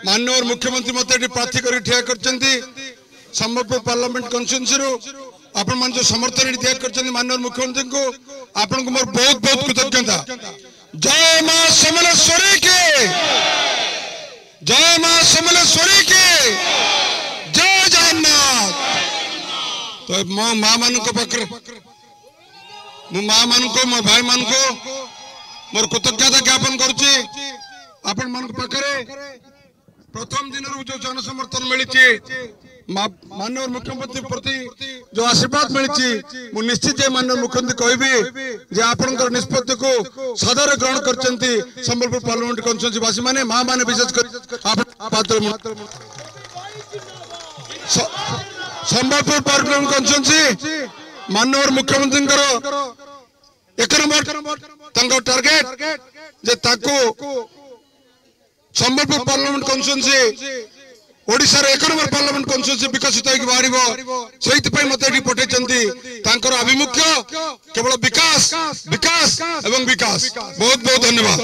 माननीय मुख्यमंत्री मत प्रार्थी कर ठिया कर संबलपुर पार्लियामेंट कन्स्टिट्यूएंसी आपण मान जो समर्थन दिया कर माननीय मुख्यमंत्री को आपन को मोर बहुत बहुत कृतज्ञता। जय मां समलेश्वरी के, जय मां समलेश्वरी के, जय जगन्नाथ। तो मो मां मान को पाखरे मो मां मान को मो भाई मान को मोर कृतज्ञता ज्ञापन करूची। आपण मान को पाखरे प्रथम दिन जो जन समर्थन मिली माननीय मुख्यमंत्री प्रति जो आशीर्वाद मिली मु निश्चित माननीय मुख्यमंत्री कहबी जे आपनकर निष्पत्ति को सदर ग्रहण करचंती संबलपुर पार्लियामेंट कन्स्टिट्यूएंसी वासी माने मां माने विशेष कर संबलपुर पार्लियामेंट कन्स्टिट्यूएंसी माननीय मुख्यमंत्री एक नंबर टार्गेट जे ताको संबलपुर पार्लियामेंट कन्स्टिट्यूएंसी ओडिशा रे 1 नंबर पार्लियामेंट कन्स्टिट्यूएंसी विकसित होई बाहरिबो सेहित पई मते एठी पठेचंती तांकर अभिमुख्य केवल विकास विकास एवं विकास। बहुत बहुत धन्यवाद।